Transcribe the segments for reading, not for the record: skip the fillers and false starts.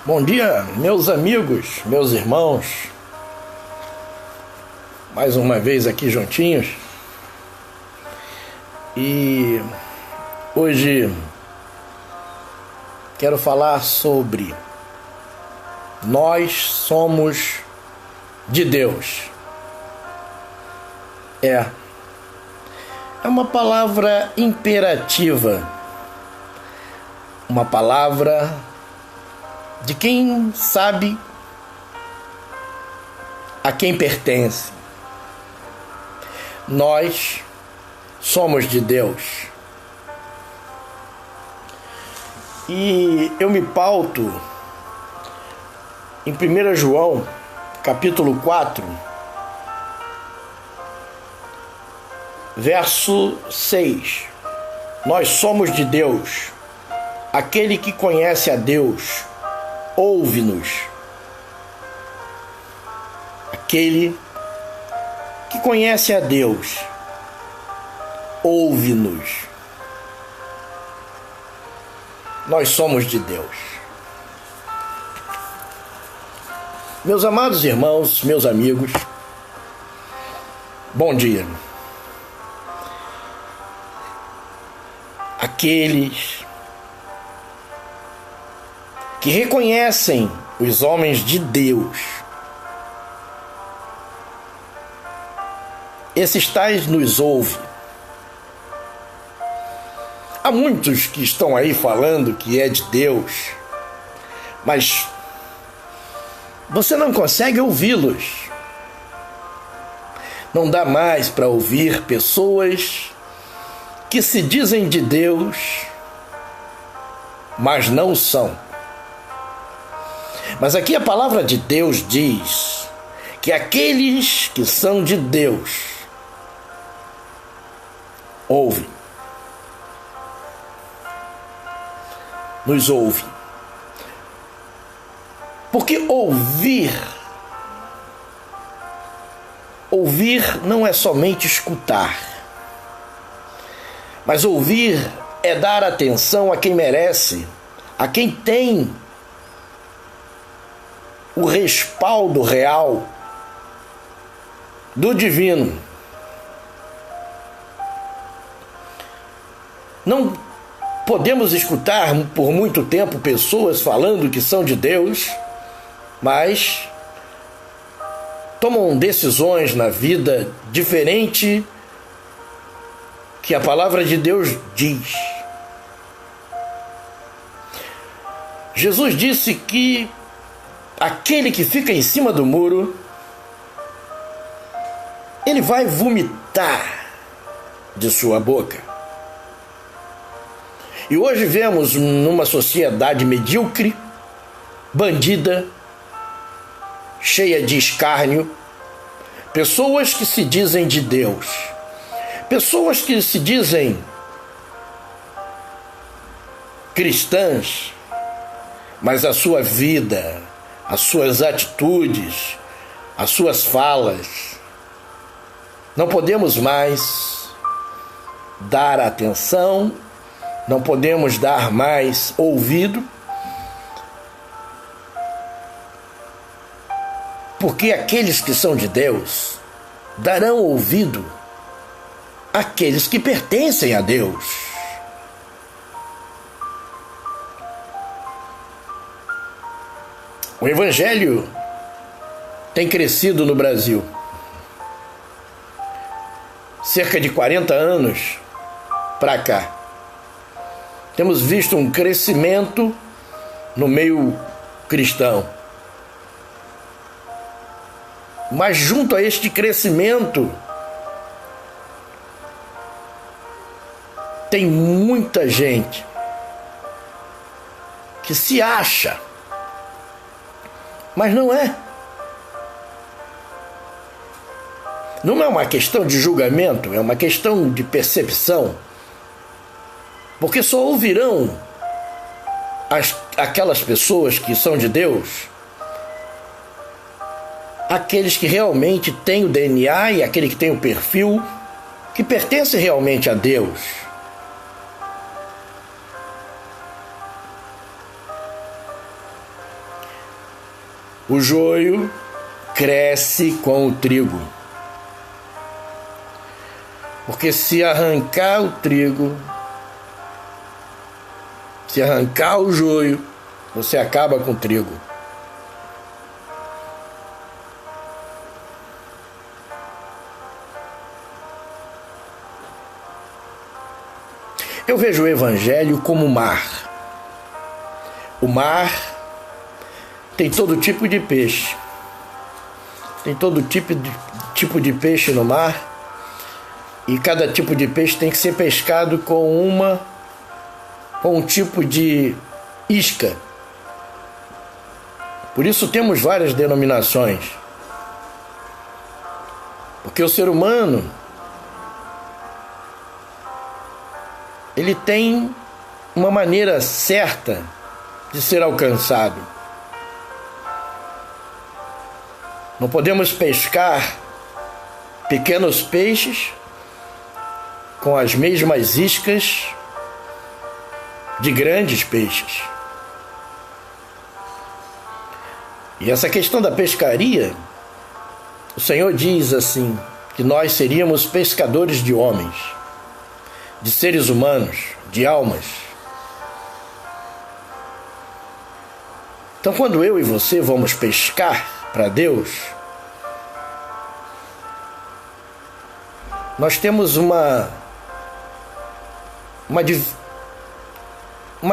Bom dia, meus amigos, meus irmãos. Mais uma vez aqui juntinhos. E hoje quero falar sobre nós somos de Deus. É uma palavra imperativa, uma palavra de quem sabe a quem pertence. Nós somos de Deus. E eu me pauto em 1 João, capítulo 4, verso 6. Nós somos de Deus. Aquele que conhece a Deus, ouve-nos. Aquele que conhece a Deus, ouve-nos. Nós somos de Deus. Meus amados irmãos, meus amigos, bom dia. Aqueles que reconhecem os homens de Deus, esses tais nos ouvem. Há muitos que estão aí falando que é de Deus, mas você não consegue ouvi-los. Não dá mais para ouvir pessoas que se dizem de Deus, mas não são. Mas aqui a palavra de Deus diz que aqueles que são de Deus ouvem, nos ouvem. Porque ouvir não é somente escutar, mas ouvir é dar atenção a quem merece, a quem tem o respaldo real do divino. Não podemos escutar por muito tempo pessoas falando que são de Deus, mas tomam decisões na vida diferente que a palavra de Deus diz. Jesus disse que aquele que fica em cima do muro, ele vai vomitar de sua boca. E hoje vemos numa sociedade medíocre, bandida, cheia de escárnio, pessoas que se dizem de Deus, pessoas que se dizem cristãs, mas a sua vida, as suas atitudes, as suas falas, não podemos mais dar atenção, não podemos dar mais ouvido, porque aqueles que são de Deus darão ouvido àqueles que pertencem a Deus. O Evangelho tem crescido no Brasil. Cerca de 40 anos para cá, temos visto um crescimento no meio cristão. Mas junto a este crescimento, tem muita gente que se acha, mas não é. Não é uma questão de julgamento, é uma questão de percepção. Porque só ouvirão aquelas pessoas que são de Deus, aqueles que realmente têm o DNA e aquele que tem o perfil que pertence realmente a Deus. O joio cresce com o trigo. Porque se arrancar o trigo, se arrancar o joio, você acaba com o trigo. Eu vejo o Evangelho como o mar. O mar tem todo tipo de peixe. Tem todo tipo de peixe no mar. E cada tipo de peixe tem que ser pescado com um tipo de isca. Por isso temos várias denominações. Porque o ser humano, ele tem uma maneira certa de ser alcançado. Não podemos pescar pequenos peixes com as mesmas iscas de grandes peixes. E essa questão da pescaria, o Senhor diz assim, que nós seríamos pescadores de homens, de seres humanos, de almas. Então, quando eu e você vamos pescar para Deus, nós temos uma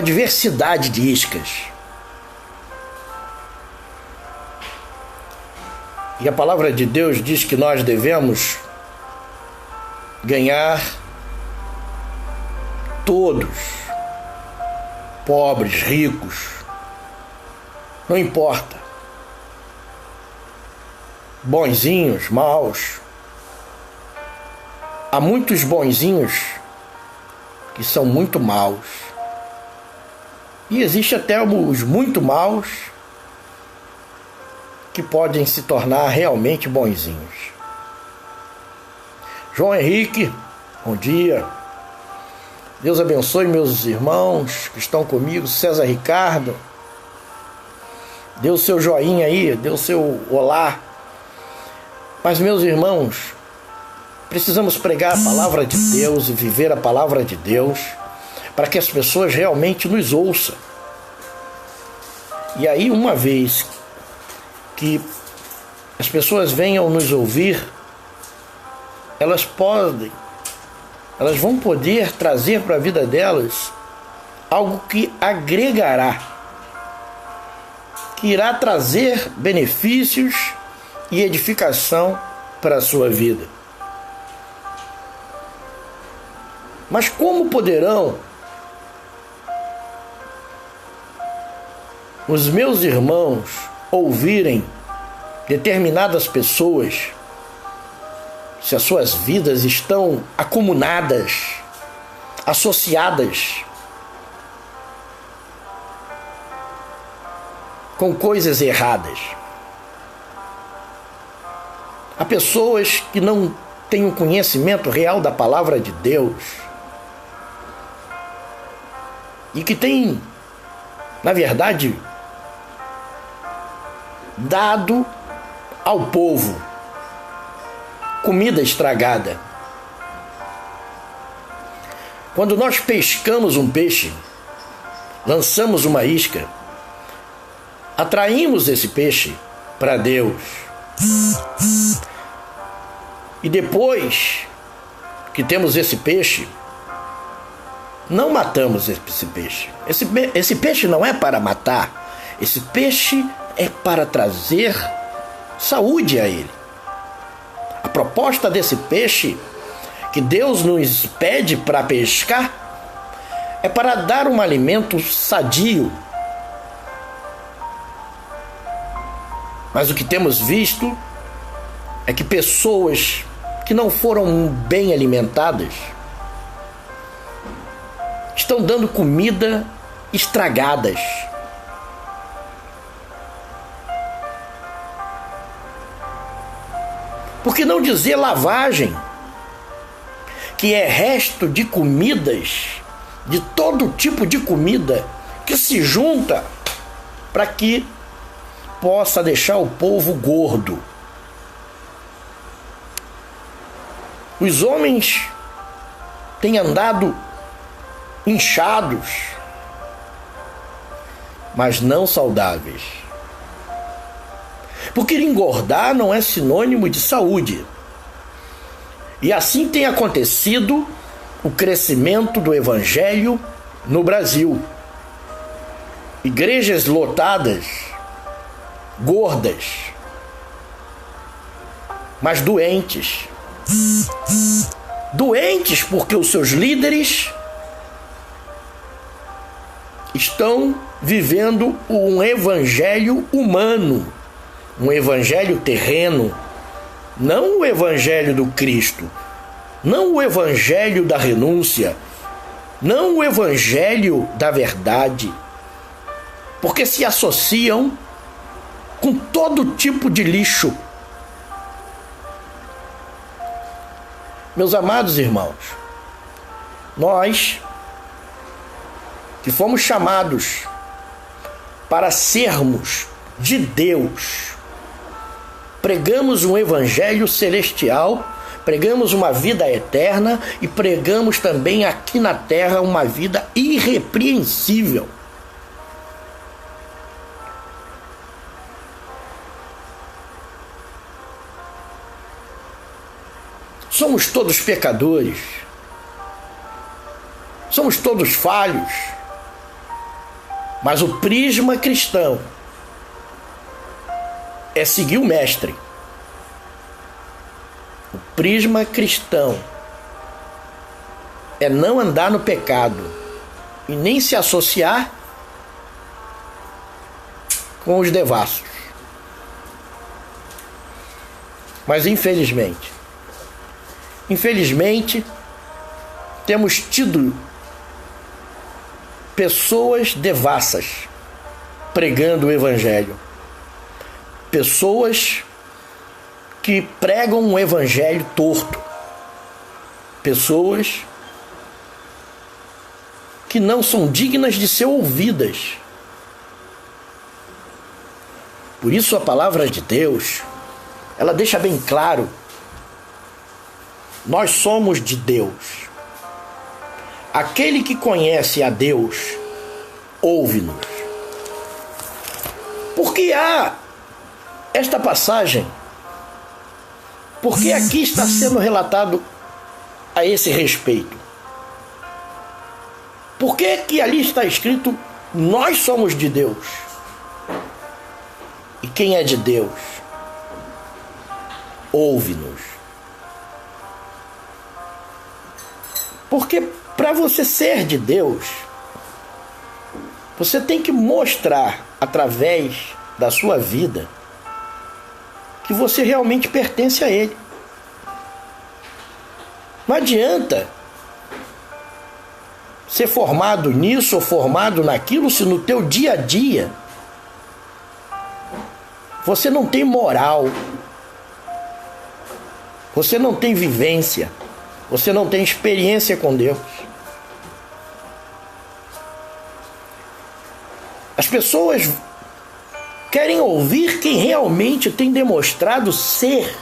diversidade de iscas. E a palavra de Deus diz que nós devemos ganhar todos, pobres, ricos, não importa, bonzinhos, maus. Há muitos bonzinhos que são muito maus. E existe até os muito maus que podem se tornar realmente bonzinhos. João Henrique, bom dia. Deus abençoe meus irmãos que estão comigo. César Ricardo, dê o seu joinha aí, dê o seu olá. Mas, meus irmãos, precisamos pregar a palavra de Deus e viver a palavra de Deus para que as pessoas realmente nos ouçam. E aí, uma vez que as pessoas venham nos ouvir, elas vão poder trazer para a vida delas algo que agregará, que irá trazer benefícios e edificação para a sua vida. Mas como poderão os meus irmãos ouvirem determinadas pessoas se as suas vidas estão acumuladas, associadas com coisas erradas? Há pessoas que não têm um conhecimento real da palavra de Deus e que têm, na verdade, dado ao povo comida estragada. Quando nós pescamos um peixe, lançamos uma isca, atraímos esse peixe para Deus. E depois que temos esse peixe, não matamos esse peixe. Esse peixe não é para matar. Esse peixe é para trazer saúde a ele. A proposta desse peixe que Deus nos pede para pescar é para dar um alimento sadio. Mas o que temos visto é que pessoas que não foram bem alimentadas estão dando comida estragadas. Por que não dizer lavagem, que é resto de comidas, de todo tipo de comida, que se junta para que possa deixar o povo gordo. Os homens têm andado inchados, mas não saudáveis. Porque engordar não é sinônimo de saúde. E assim tem acontecido o crescimento do evangelho no Brasil. Igrejas lotadas, gordas, mas doentes. Doentes porque os seus líderes estão vivendo um evangelho humano, um evangelho terreno, não o evangelho do Cristo, não o evangelho da renúncia, não o evangelho da verdade, porque se associam com todo tipo de lixo. Meus amados irmãos, nós que fomos chamados para sermos de Deus, pregamos um evangelho celestial, pregamos uma vida eterna e pregamos também aqui na terra uma vida irrepreensível. Somos todos pecadores, somos todos falhos, mas o prisma cristão é seguir o Mestre. O prisma cristão é não andar no pecado e nem se associar com os devassos. Mas infelizmente, temos tido pessoas devassas pregando o evangelho. Pessoas que pregam um evangelho torto. Pessoas que não são dignas de ser ouvidas. Por isso a palavra de Deus, ela deixa bem claro: nós somos de Deus. Aquele que conhece a Deus, ouve-nos. Por que há esta passagem? Porque aqui está sendo relatado a esse respeito. Por que que ali está escrito: nós somos de Deus? E quem é de Deus, ouve-nos. Porque para você ser de Deus, você tem que mostrar através da sua vida que você realmente pertence a Ele. Não adianta ser formado nisso ou formado naquilo se no teu dia a dia você não tem moral, você não tem vivência, você não tem experiência com Deus. As pessoas querem ouvir quem realmente tem demonstrado ser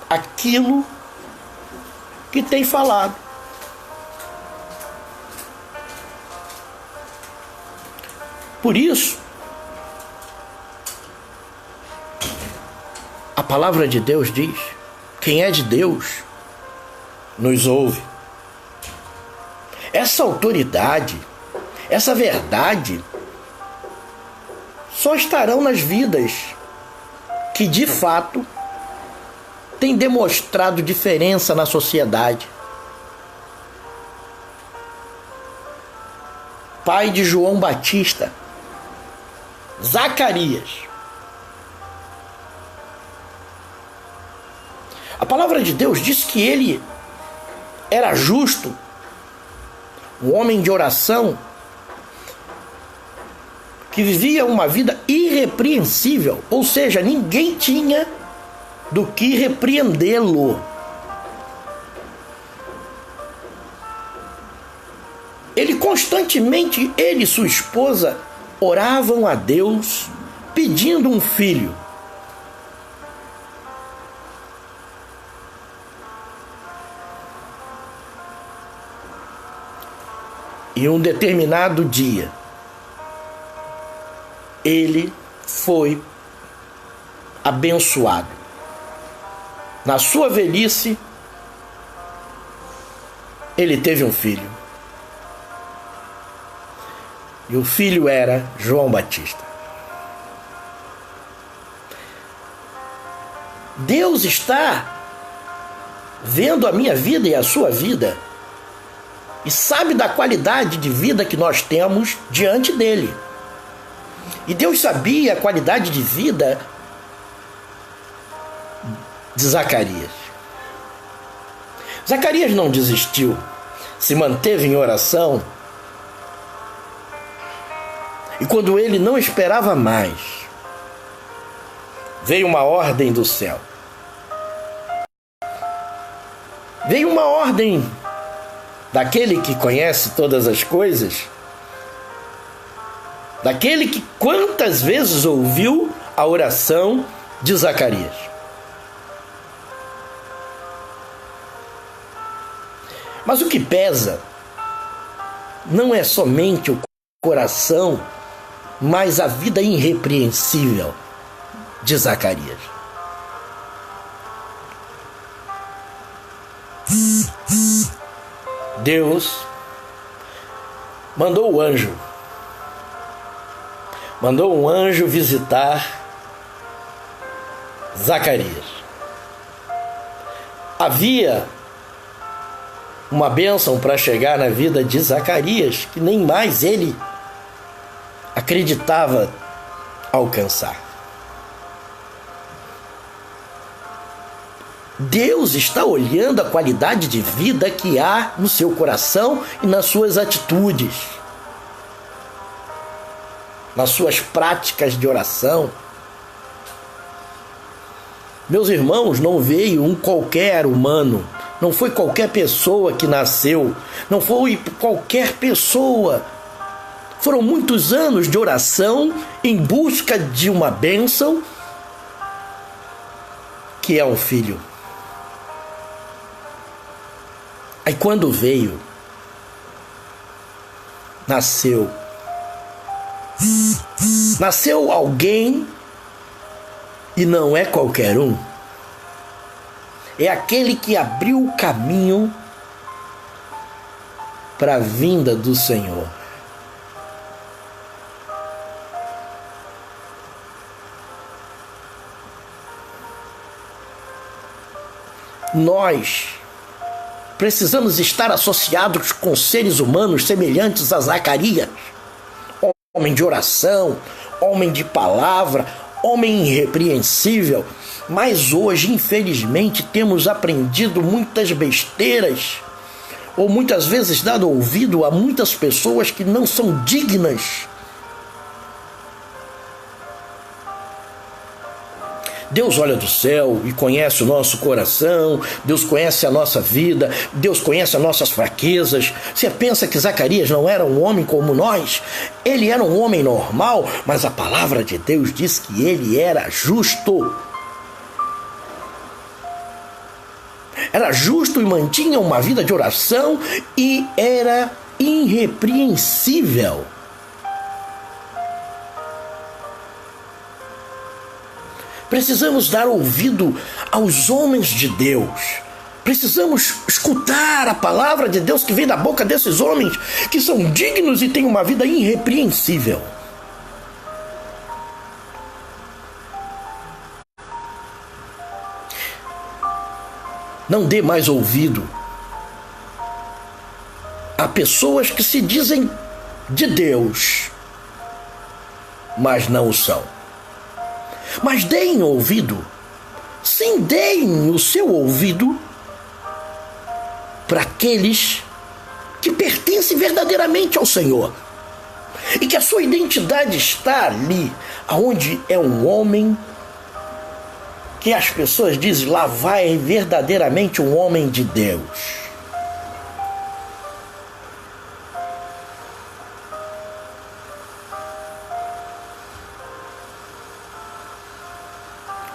aquilo que tem falado. Por isso, a palavra de Deus diz: quem é de Deus nos ouve. Essa autoridade, essa verdade, só estarão nas vidas que de fato têm demonstrado diferença na sociedade. Pai de João Batista, Zacarias. A palavra de Deus diz que ele era justo, um homem de oração, que vivia uma vida irrepreensível, ou seja, ninguém tinha do que repreendê-lo. Ele constantemente, ele e sua esposa, oravam a Deus pedindo um filho. E um determinado dia, ele foi abençoado. Na sua velhice, ele teve um filho. E o filho era João Batista. Deus está vendo a minha vida e a sua vida e sabe da qualidade de vida que nós temos diante dele. E Deus sabia a qualidade de vida de Zacarias. Zacarias não desistiu, se manteve em oração. E quando ele não esperava mais, veio uma ordem do céu. Veio uma ordem daquele que conhece todas as coisas, daquele que quantas vezes ouviu a oração de Zacarias. Mas o que pesa não é somente o coração, mas a vida irrepreensível de Zacarias. Deus mandou o anjo. Mandou um anjo visitar Zacarias. Havia uma bênção para chegar na vida de Zacarias que nem mais ele acreditava alcançar. Deus está olhando a qualidade de vida que há no seu coração e nas suas atitudes, nas suas práticas de oração. Meus irmãos, não veio um qualquer humano, não foi qualquer pessoa que nasceu, não foi qualquer pessoa. Foram muitos anos de oração em busca de uma bênção que é um filho. Aí quando veio, nasceu alguém, e não é qualquer um. É aquele que abriu o caminho para a vinda do Senhor. Nós precisamos estar associados com seres humanos semelhantes a Zacarias, homem de oração, homem de palavra, homem irrepreensível. Mas hoje, infelizmente, temos aprendido muitas besteiras, ou muitas vezes dado ouvido a muitas pessoas que não são dignas. Deus olha do céu e conhece o nosso coração, Deus conhece a nossa vida, Deus conhece as nossas fraquezas. Você pensa que Zacarias não era um homem como nós? Ele era um homem normal, mas a palavra de Deus diz que ele era justo. Era justo e mantinha uma vida de oração e era irrepreensível. Precisamos dar ouvido aos homens de Deus. Precisamos escutar a palavra de Deus que vem da boca desses homens que são dignos e têm uma vida irrepreensível. Não dê mais ouvido a pessoas que se dizem de Deus, mas não o são. Mas deem ouvido, sim, deem o seu ouvido para aqueles que pertencem verdadeiramente ao Senhor e que a sua identidade está ali, aonde é um homem que as pessoas dizem, lá vai verdadeiramente um homem de Deus.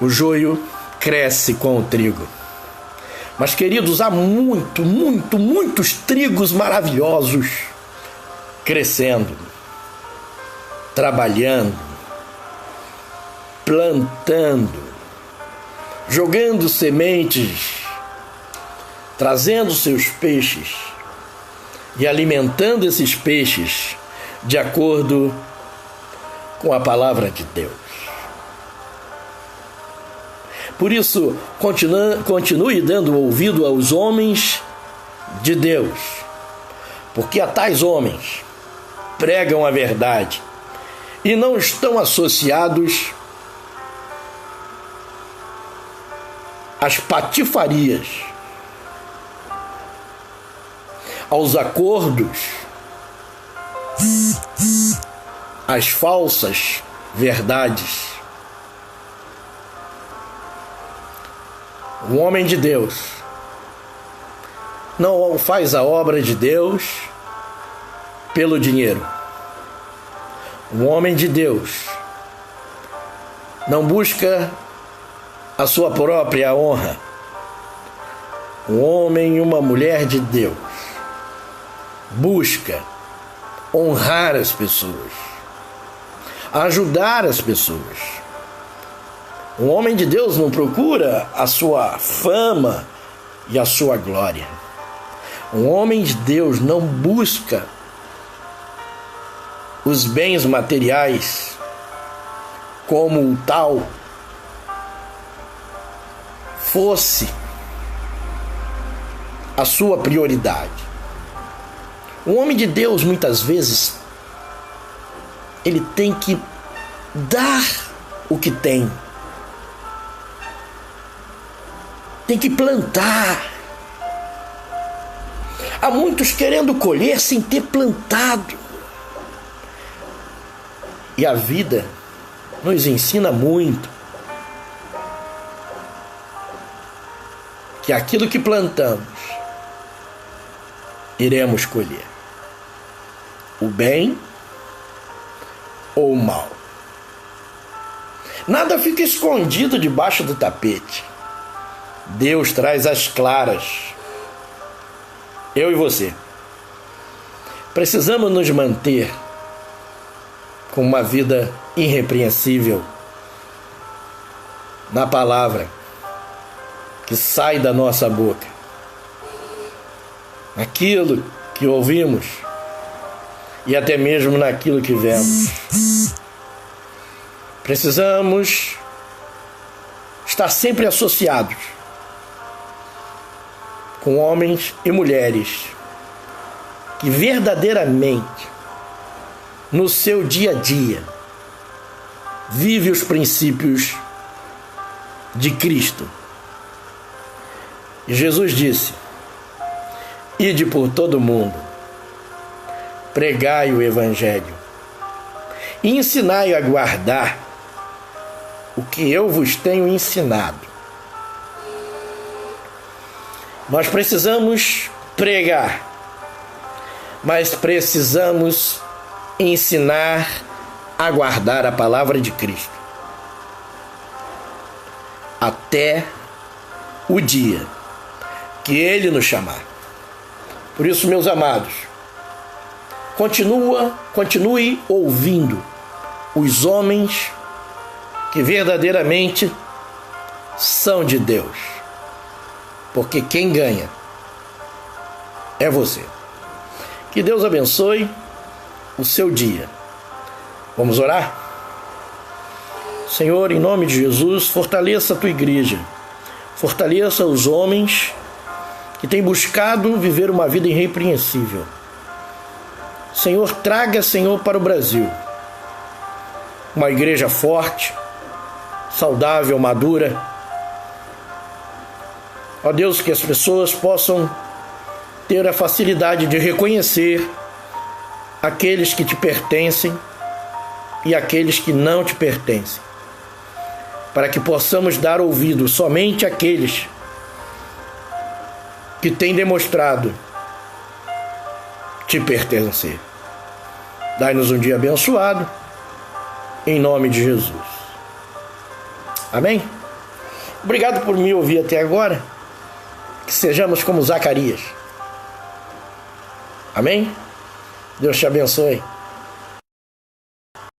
o joio cresce com o trigo. Mas, queridos, há muitos trigos maravilhosos crescendo, trabalhando, plantando, jogando sementes, trazendo seus peixes e alimentando esses peixes de acordo com a palavra de Deus. Por isso, continue dando ouvido aos homens de Deus, porque a tais homens pregam a verdade e não estão associados às patifarias, aos acordos, às falsas verdades. O homem de Deus não faz a obra de Deus pelo dinheiro. O homem de Deus não busca a sua própria honra. Um homem e uma mulher de Deus busca honrar as pessoas, ajudar as pessoas. Um homem de Deus não procura a sua fama e a sua glória. Um homem de Deus não busca os bens materiais como o tal fosse a sua prioridade. Um homem de Deus, muitas vezes, ele tem que dar o que tem. Tem que plantar. Há muitos querendo colher sem ter plantado. E a vida nos ensina muito que aquilo que plantamos, iremos colher. O bem ou o mal. Nada fica escondido debaixo do tapete. Deus traz as claras. Eu e você precisamos nos manter com uma vida irrepreensível na palavra que sai da nossa boca, naquilo que ouvimos e até mesmo naquilo que vemos. Precisamos estar sempre associados com homens e mulheres que verdadeiramente, no seu dia a dia, vive os princípios de Cristo. E Jesus disse: ide por todo o mundo, pregai o Evangelho e ensinai a guardar o que eu vos tenho ensinado. Nós precisamos pregar, mas precisamos ensinar a guardar a palavra de Cristo até o dia que Ele nos chamar. Por isso, meus amados, continue ouvindo os homens que verdadeiramente são de Deus, porque quem ganha é você. Que Deus abençoe o seu dia. Vamos orar? Senhor, em nome de Jesus, fortaleça a tua igreja, fortaleça os homens que têm buscado viver uma vida irrepreensível. Senhor, traga, Senhor, para o Brasil uma igreja forte, saudável, madura. Ó Deus, que as pessoas possam ter a facilidade de reconhecer aqueles que te pertencem e aqueles que não te pertencem, para que possamos dar ouvido somente àqueles que têm demonstrado te pertencer. Dai-nos um dia abençoado, em nome de Jesus. Amém? Obrigado por me ouvir até agora. Que sejamos como Zacarias. Amém? Deus te abençoe.